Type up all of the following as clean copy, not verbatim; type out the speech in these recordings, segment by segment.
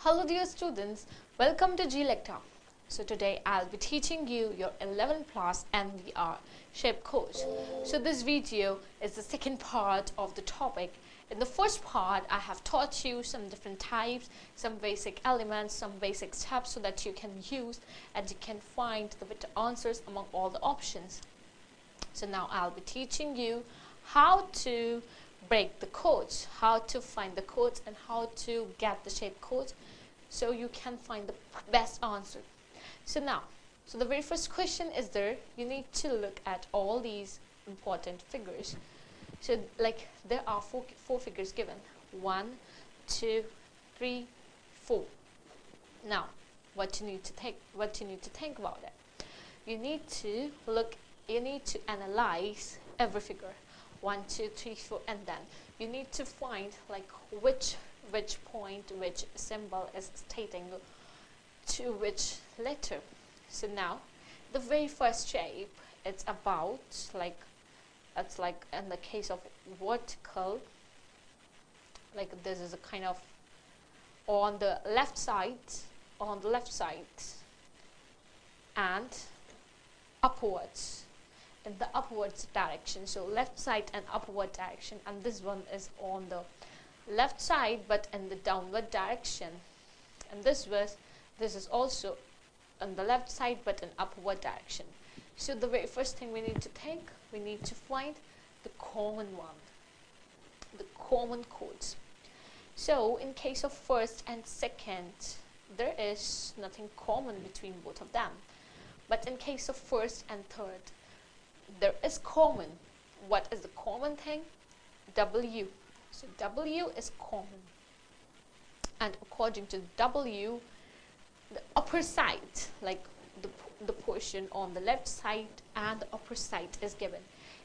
Hello dear students, welcome to Glecta. So today I'll be teaching you your 11th class NVR shape course. So this video is the second part of the topic. In the first part I have taught you some different types, some basic elements, some basic steps so that you can use and you can find the better answers among all the options. So now I'll be teaching you how to break the codes, how to find the codes and how to get the shape codes so you can find the best answer. So the very first question is there need to look at all these important figures. So like there are four figures given, 1, 2, 3, 4. Now what you need to think about it, you need to analyze every figure, 1, 2, 3, 4, and then you need to find like which point, which symbol is stating to which letter. So now the very first shape, it's about like, it's like in the case of vertical, like this is a kind of on the left side and upwards, in the upwards direction. So left side and upward direction, and this one is on the left side but in the downward direction, and this is also on the left side but in upward direction. So the very first thing we need to think, we need to find the common one, the common codes. So in case of first and second, there is nothing common between both of them, but in case of first and third, there is common. What is the common thing? W. So W is common, and according to W, the upper side, like the portion on the left side and the upper side is given.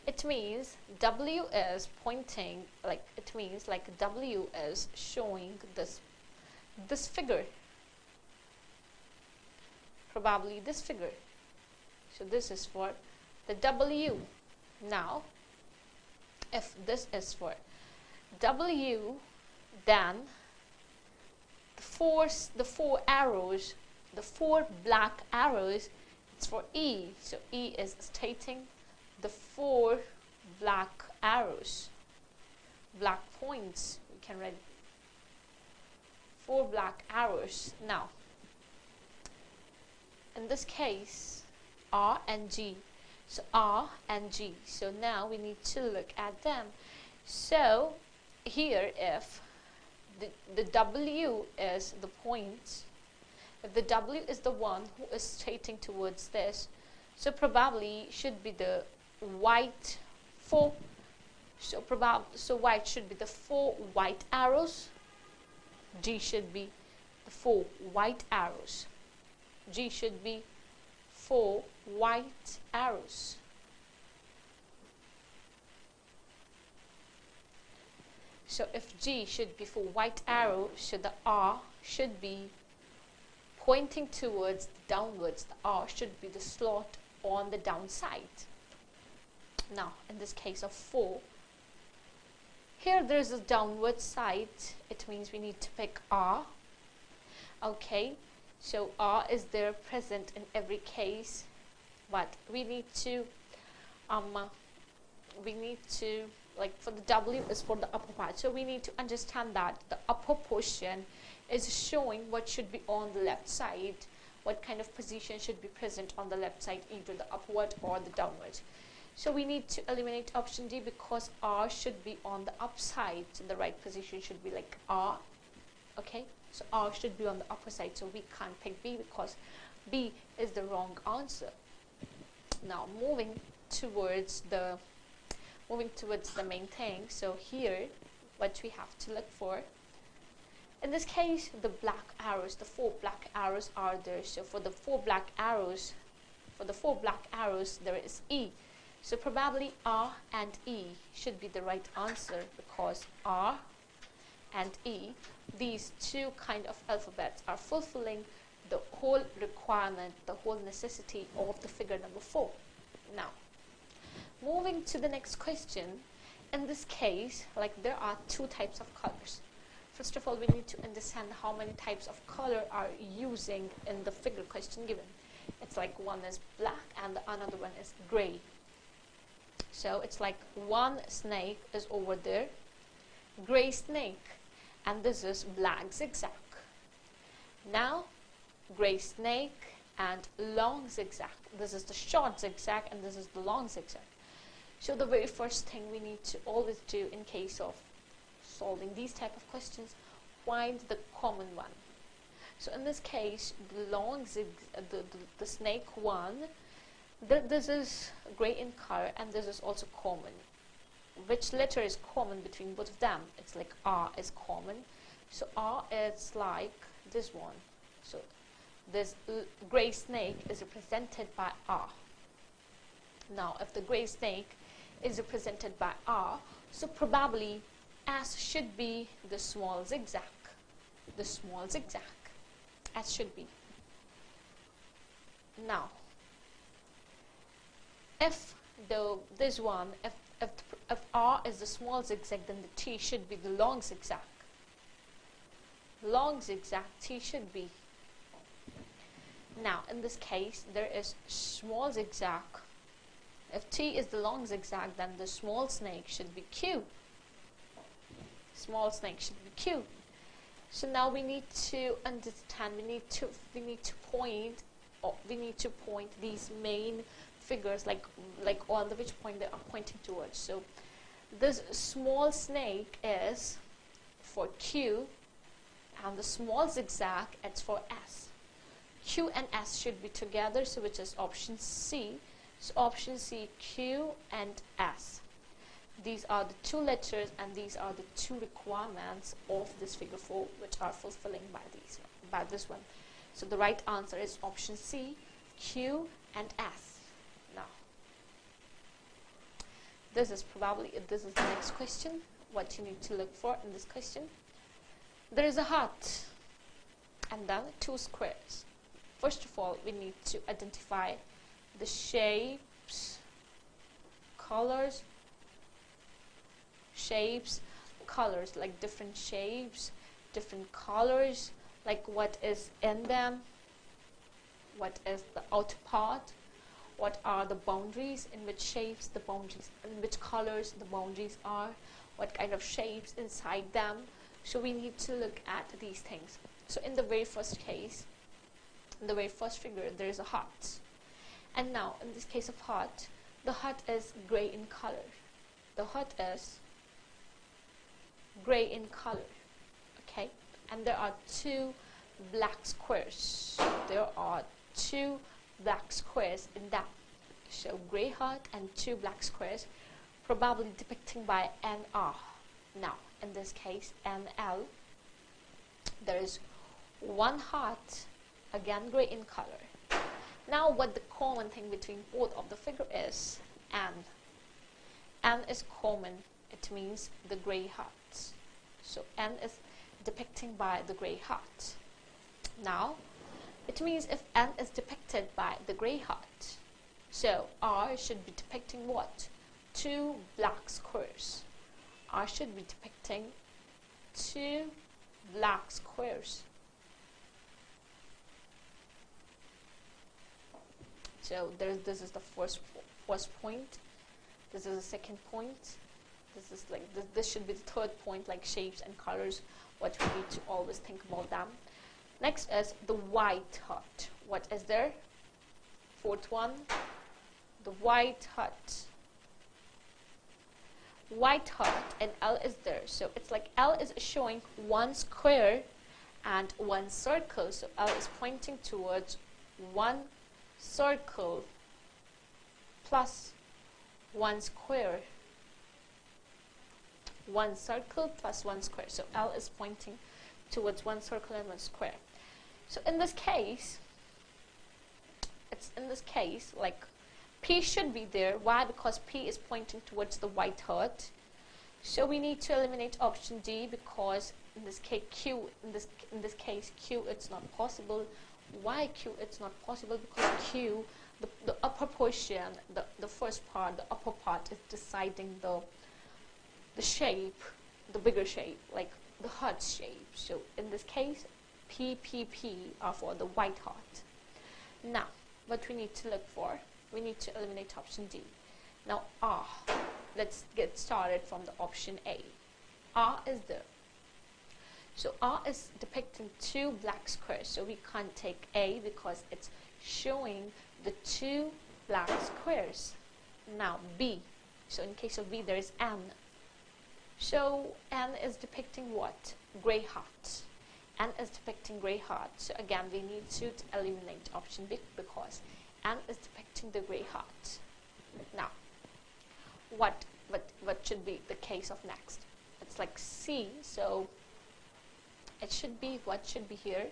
It means W is pointing, like it means like W is showing this figure, probably this figure. So this is for the W. Now if this is for W, then the four arrows, the four black arrows, it's for E. So E is stating the four black arrows, black points. We can write 4 black arrows. Now in this case, R and G. So R and G. So now we need to look at them. So here, if the W is the point, if the W is the one who is stating towards this, so probably should be the white 4. So white should be the 4 white arrows. G should be the 4 white arrows. G should be 4 white arrows. So if G should be for white arrow, so the R should be pointing towards downwards. The R should be the slot on the downside. Now in this case of 4, here there is a downward side. It means we need to pick R. Okay, so R is there present in every case, but we need to like for the W is for the upper part, so we need to understand that the upper portion is showing what should be on the left side, what kind of position should be present on the left side, either the upward or the downward. So we need to eliminate option D because R should be on the upside, so the right position should be like R. Okay, so R should be on the upper side, so we can't pick B because B is the wrong answer. Now moving towards the main thing. So here what we have to look for, in this case, the black arrows, the 4 black arrows are there. So for the 4 black arrows, there is E. So probably R and E should be the right answer because R and E, these two kind of alphabets are fulfilling the whole requirement, the whole necessity of the figure number 4. Now moving to the next question, in this case, like there are 2 types of colors. First of all, we need to understand how many types of color are using in the figure question given. It's like one is black and the another one is gray. So it's like one snake is over there, gray snake, and this is black zigzag. Now, gray snake and long zigzag. This is the short zigzag and this is the long zigzag. So the very first thing we need to always do in case of solving these type of questions, find the common one. So in this case, the snake one, this is gray in color and this is also common. Which letter is common between both of them? It's like R is common. So R is like this one. So this gray snake is represented by R. Now, if the gray snake is represented by R, so probably S should be the small zigzag. The small zigzag. S should be. Now, if R is the small zigzag, then the T should be the long zigzag. Long zigzag, T should be. Now, in this case, there is small zigzag. If T is the long zigzag, then the small snake should be Q. Small snake should be Q. So now we need to understand. We need to point these main figures, like on the which point they are pointing towards. So this small snake is for Q, and the small zigzag it's for S. Q and S should be together, so which is option C. So option C, Q and S. These are the two letters and these are the two requirements of this figure 4 which are fulfilling by this one. So the right answer is option C, Q and S. Now, this is the next question. What you need to look for in this question. There is a heart and then two squares. First of all, we need to identify the shapes, colors, like different shapes, different colors, like what is in them, what is the outer part, what are the boundaries, in which shapes the boundaries, in which colors the boundaries are, what kind of shapes inside them. So we need to look at these things. So in the very first case, in the very first figure, there is a heart. And now, in this case of heart, the heart is gray in color. The heart is gray in color, okay? And there are two black squares. There are two black squares in that. So gray heart and two black squares, probably depicting by NR. Now, in this case, NL, there is one heart, again gray in color. Now, what the common thing between both of the figure is N. N is common. It means the gray heart. So N is depicting by the gray heart. Now, it means if N is depicted by the gray heart, so R should be depicting what? Two black squares. R should be depicting two black squares. So this is the first point. This is the second point. This is like this should be the third point, like shapes and colors. What we need to always think about them. Next is the white heart. What is there? Fourth one, the white heart. White heart and L is there. So it's like L is showing one square and one circle. So L is pointing towards one circle plus one square. One circle plus one square. So L is pointing towards one circle and one square. So in this case, like P should be there. Why? Because P is pointing towards the white heart. So we need to eliminate option D, because in this case Q, in this case Q, it's not possible. Why Q? It's not possible because Q, the upper portion, the first part, the upper part is deciding the shape, the bigger shape. Like the heart shape. So in this case, P, P, P are for the white heart. Now, what we need to look for, we need to eliminate option D. Now R, let's get started from the option A. R is there. So R is depicting two black squares. So we can't take A because it's showing the two black squares. Now B, so in case of B there is N. So N is depicting what? Gray heart. N is depicting gray heart. So again we need to eliminate option B because N is depicting the gray heart. Now what should be the case of next? It's like C, so it should be, what should be here?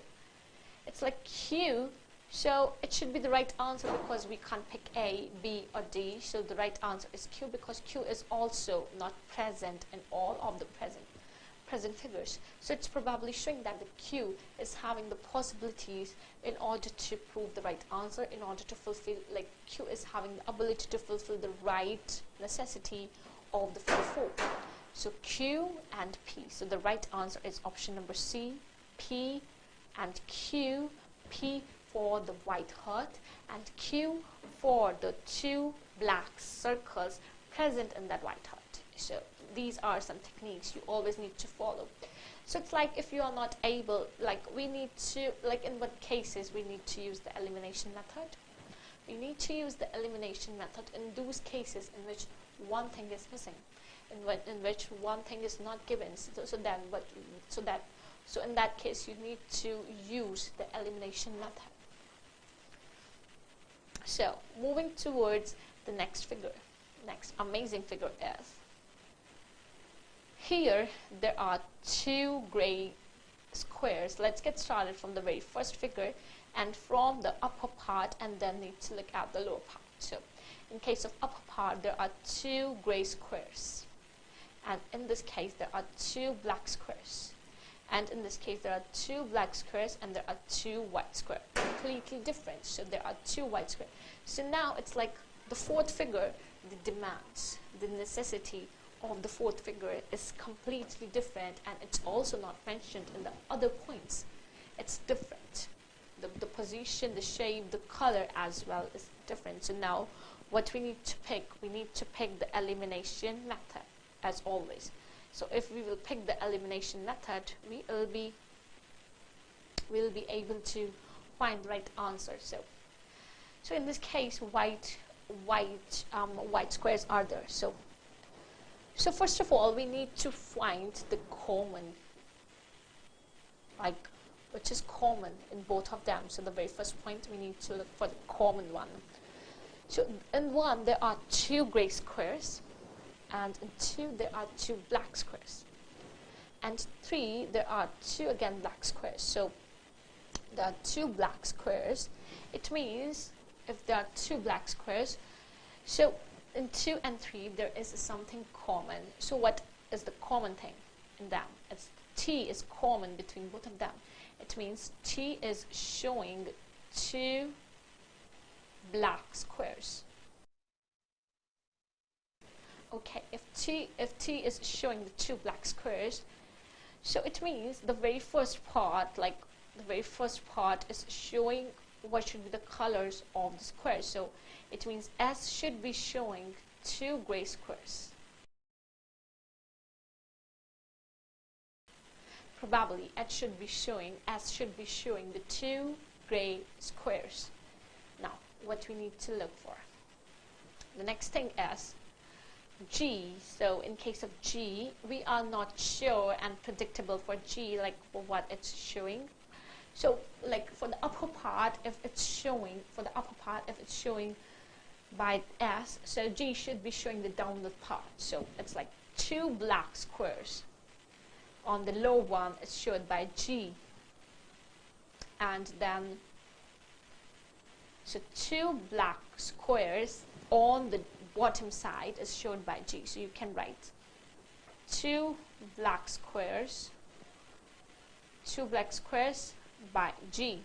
It's like Q, so it should be the right answer because we can't pick A, B or D. So the right answer is Q because Q is also not present in all of the present figures. So it's probably showing that the Q is having the possibilities in order to prove the right answer, in order to fulfill, like Q is having the ability to fulfill the right necessity of the figure 4. So Q and P. So the right answer is option number C, P and Q. P for the white heart and Q for the two black circles present in that white heart. So these are some techniques you always need to follow. So it's like if you are not able, like we need to, like in what cases we need to use the elimination method? We need to use the elimination method in those cases in which one thing is missing, in which one thing is not given. So in that case you need to use the elimination method. So moving towards the next figure, next amazing figure is, here there are two gray squares. Let's get started from the very first figure and from the upper part, and then need to look at the lower part. So in case of upper part there are two gray squares, and in this case there are two black squares, and in this case there are two black squares and there are two white squares, completely different. So there are two white squares. So now it's like the fourth figure, the demands, the necessity of the fourth figure is completely different, and it's also not mentioned in the other points. It's different. The position, the shape, the color as well is different. So now what we need to pick, we need to pick the elimination method as always. So if we will pick the elimination method, we will be able to find the right answer. So in this case, white squares are there. So first of all, we need to find the common, like which is common in both of them. So the very first point, we need to look for the common one. So in one there are two gray squares, and in two there are two black squares, and three there are two again black squares. So there are two black squares. It means if there are two black squares, so in 2 and 3 there is something common. So what is the common thing in them? It's T is common between both of them. It means T is showing two black squares. Okay, if T is showing the two black squares, so it means the very first part, like the very first part is showing what should be the colors of the squares. So it means S should be showing two gray squares. Probably S should be showing the two gray squares. Now what we need to look for, the next thing is G. So in case of G, we are not sure and predictable for G, like for what it's showing. So like for the upper part, if it's showing by S, so G should be showing the downward part. So it's like two black squares. On the low one is showed by G, and then so two black squares on the bottom side is shown by G. So you can write two black squares by G,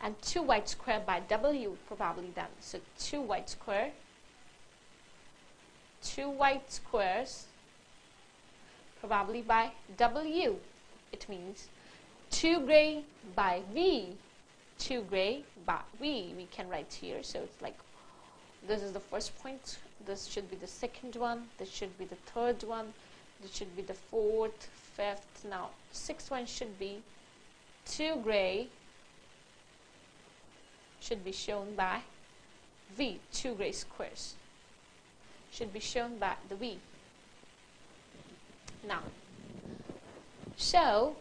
and two white square by W probably then. So two white squares probably by W. it means 2 gray by V. 2 gray by V. We can write here. So it's like, this is the first point. This should be the second one. This should be the third one. This should be the fourth, fifth. Now, sixth one should be 2 gray should be shown by V. 2 gray squares should be shown by the V. Now, so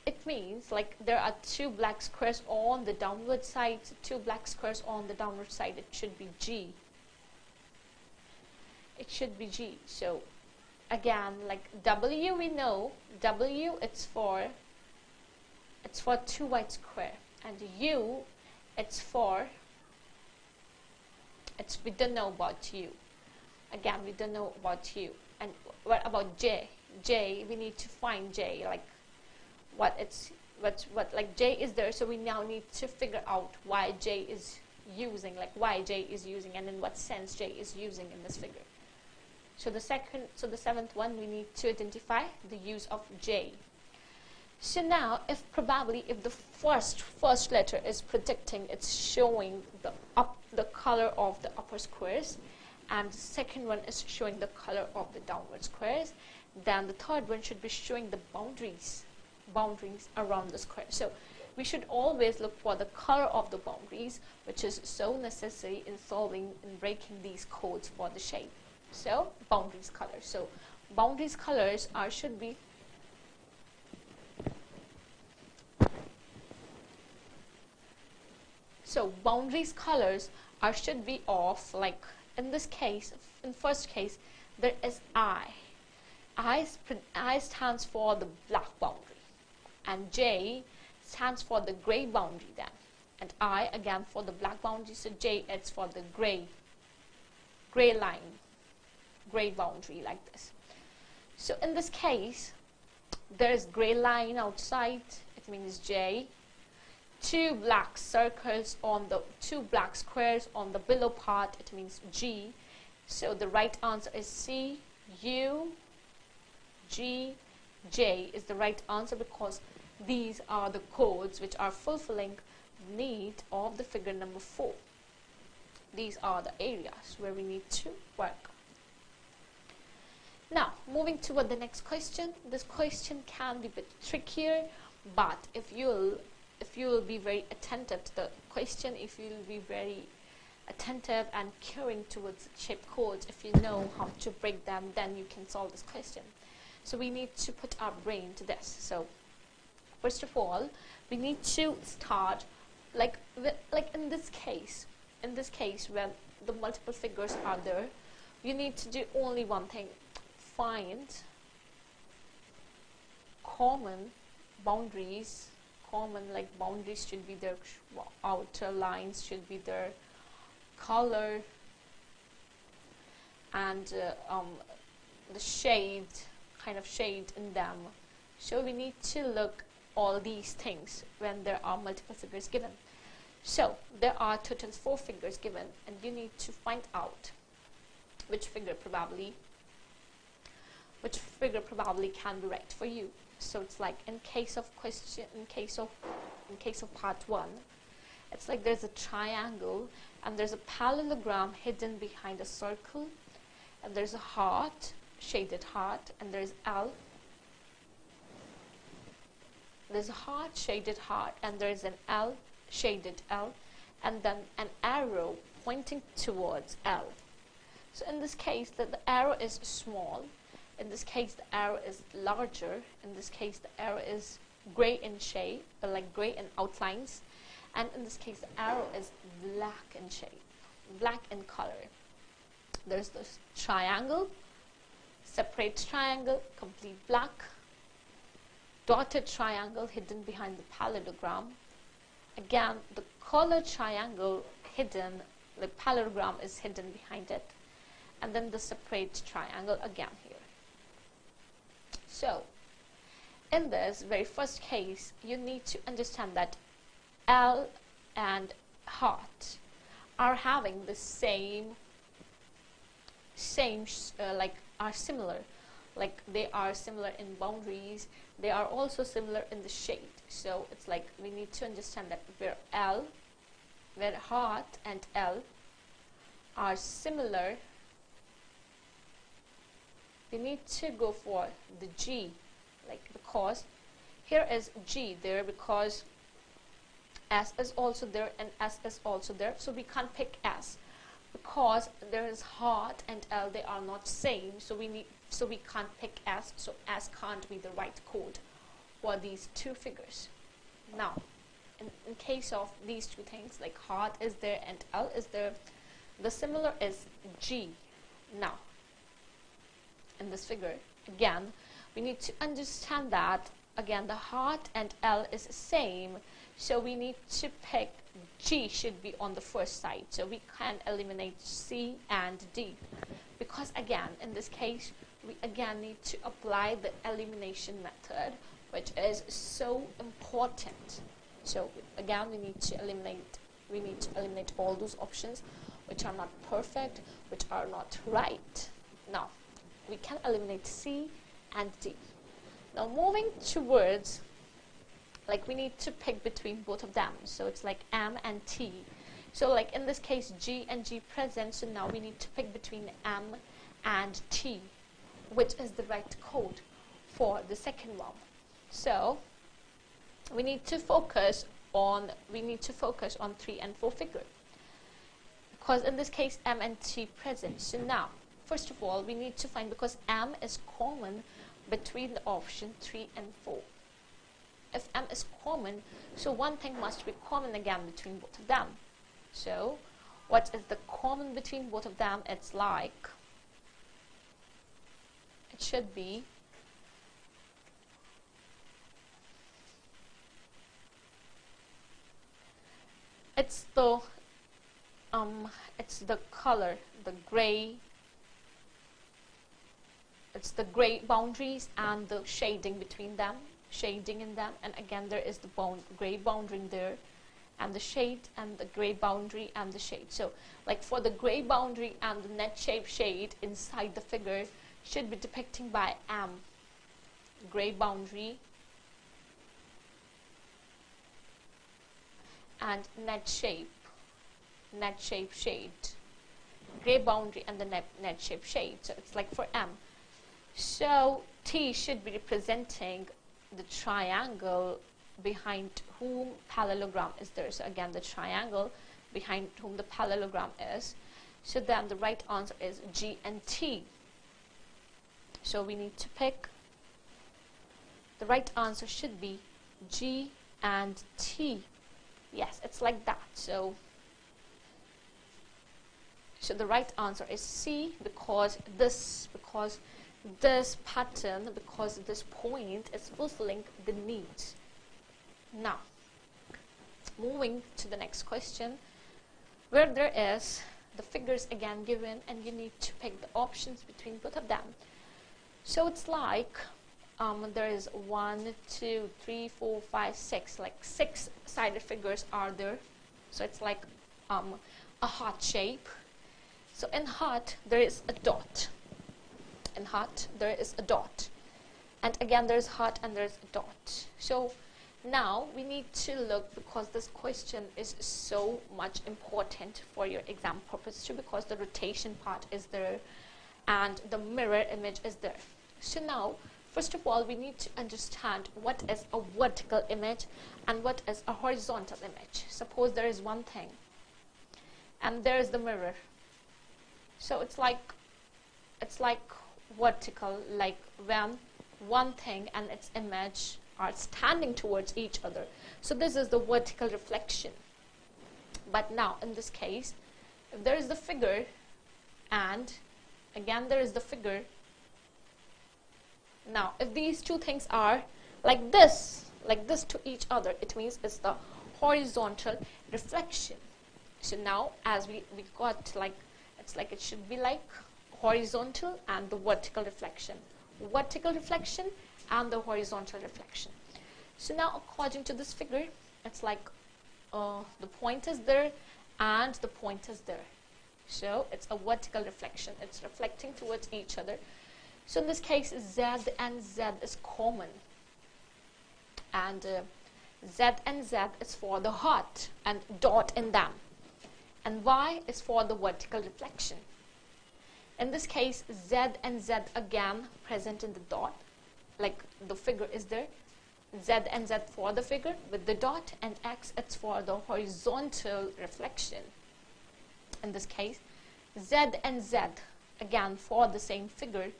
it means like there are 2 black squares on the downward side, 2 black squares on the downward side. It should be G. It should be G. So again, like W, we know W, it's for 2 white square, and U, we don't know about U. Again, we don't know about U. And what about J? J, we need to find J, like what J is there, so we now need to figure out why J is using, and in what sense J is using in this figure. So the seventh one, we need to identify the use of J. So now, if the first letter is predicting, it's showing the color of the upper squares, and the second one is showing the color of the downward squares, then the third one should be showing the boundaries around the square. So we should always look for the color of the boundaries, which is so necessary in breaking these codes for the shape. So boundaries color. So boundaries colors should be should be of, like in this case, in first case, there is I. I stands for the black boundary, and J stands for the gray boundary then, and I again for the black boundary. So J, it's for the gray line, gray boundary, like this. So in this case, there is gray line outside. It means J. 2 black circles on the 2 black squares on the below part. It means G. So the right answer is C. U, G, J is the right answer, because these are the codes which are fulfilling the need of the figure number 4. These are the areas where we need to work. Now, moving toward the next question. This question can be a bit trickier, but if you will be very attentive to the question, if you will be very attentive and caring towards shape codes, if you know how to break them, then you can solve this question. So we need to put our brain to this. So first of all, we need to start like in this case when the multiple figures are there, you need to do only one thing: find common boundaries. Boundaries should be there, outer lines should be there, color, and the shade, kind of shade in them. So we need to look all these things when there are multiple figures given. So there are total 4 figures given, and you need to find out which figure probably can be right for you. So it's like in case of part 1, it's like there's a triangle and there's a parallelogram hidden behind a circle, and there's a heart, shaded heart, and there's L. There's a heart, shaded heart, and there's an L, shaded L, and then an arrow pointing towards L. So in this case, the arrow is small. In this case, the arrow is larger. In this case, the arrow is gray in shade, like gray in outlines. And in this case, the arrow is black in shade, black in color. There's this triangle, separate triangle, complete black, dotted triangle hidden behind the parallelogram. Again, the color triangle hidden, the parallelogram is hidden behind it. And then the separate triangle again here. So, in this very first case, you need to understand that L and heart are having the are similar. Like they are similar in boundaries, they are also similar in the shade. So it's like we need to understand that where heart and L are similar, we need to go for the G, like, because here is G there, because S is also there and S is also there, so we can't pick S because there is heart and L, they are not same, so we can't pick S, so S can't be the right code for these two figures. Now in case of these two things, like heart is there and L is there, the similar is G. Now in this figure, again we need to understand that again the heart and L is the same, so we need to pick G should be on the first side, so we can eliminate C and D, because again in this case we again need to apply the elimination method, which is so important. So again we need to eliminate all those options which are not perfect, which are not right. Now we can eliminate C and D. Now moving towards, like, we need to pick between both of them, so it's like M and T. So like in this case G and G present, so now we need to pick between M and T, which is the right code for the second one. So we need to focus on 3 and 4 figure, because in this case M and T present. So now first of all we need to find, because M is common between the option 3 and 4. If M is common, so one thing must be common again between both of them. So what is the common between both of them? It's like, it should be it's the color, the gray. It's the gray boundaries and the shading between them, shading in them, and again there is the gray boundary there, and the shade, and the gray boundary and the shade. So like for the gray boundary and the net shape shade inside the figure should be depicting by M, gray boundary and net shape shade, gray boundary and the net shape shade. So it's like for M. So T should be representing the triangle behind whom parallelogram is there. So again the triangle behind whom the parallelogram is. So then the right answer is G and T. So we need to pick, the right answer should be G and T. Yes, it's like that. So the right answer is C, because this pattern, because this point is fulfilling the needs. Now moving to the next question, where there is the figures again given and you need to pick the options between both of them. So it's like there is 1, 2, 3, 4, 5, 6, like 6 sided figures are there. So it's like a heart shape. So in heart there is a dot. In heart there is a dot, and again there's heart and there's a dot. So now we need to look, because this question is so much important for your exam purpose too, because the rotation part is there and the mirror image is there. So now first of all we need to understand what is a vertical image and what is a horizontal image. Suppose there is one thing and there is the mirror. So it's like vertical, like when one thing and its image are standing towards each other. So this is the vertical reflection. But now in this case, if there is the figure and again there is the figure, now if these two things are like this to each other, it means it's the horizontal reflection. So now as we got, like, it's like it should be like horizontal and the vertical reflection and the horizontal reflection. So now according to this figure, it's like the point is there and the point is there. So it's a vertical reflection, it's reflecting towards each other. So in this case Z and Z is common. and Z and Z is for the heart and dot in them, and Y is for the vertical reflection. In this case, Z and Z again present in the dot, like the figure is there. Z and Z for the figure with the dot, and X it's for the horizontal reflection. In this case, Z and Z again for the same figure,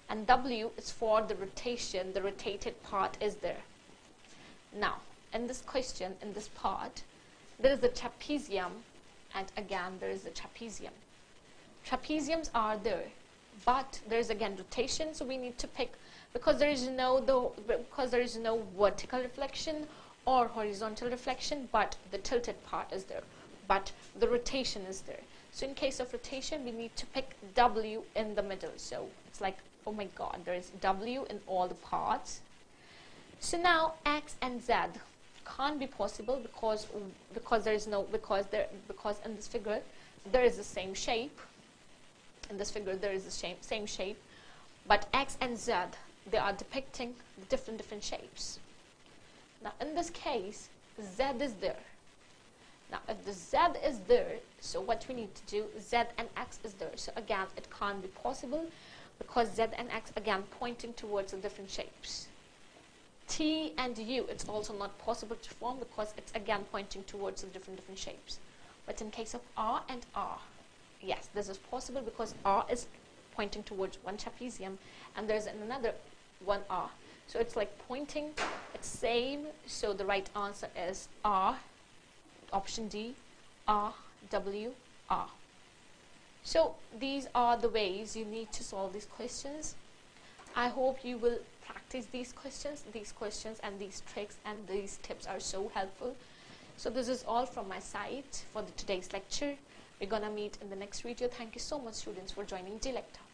and W is for the rotation, the rotated part is there. Now, in this question, in this part, there is the trapezium, and again there is the trapezium. Trapeziums are there, but there is again rotation, so we need to pick, because there is no vertical reflection or horizontal reflection, but the tilted part is there, but the rotation is there. So in case of rotation, we need to pick W in the middle. So it's like, oh my god, there is W in all the parts. So now X and Z can't be possible because in this figure there is the same shape. In this figure there is the same shape, but X and Z, they are depicting different shapes. Now in this case, Z is there. Now if the Z is there, so what we need to do, Z and X is there. So again, it can't be possible because Z and X again pointing towards the different shapes. T and U, it's also not possible to form because it's again pointing towards the different shapes. But in case of R and R, yes, this is possible because R is pointing towards one trapezium and there's another one R. So it's like pointing, it's same. So the right answer is R, option D, R, W, R. So these are the ways you need to solve these questions. I hope you will practice these questions and these tricks, and these tips are so helpful. So this is all from my side for today's lecture. We're gonna meet in the next video. Thank you so much, students, for joining Glecta.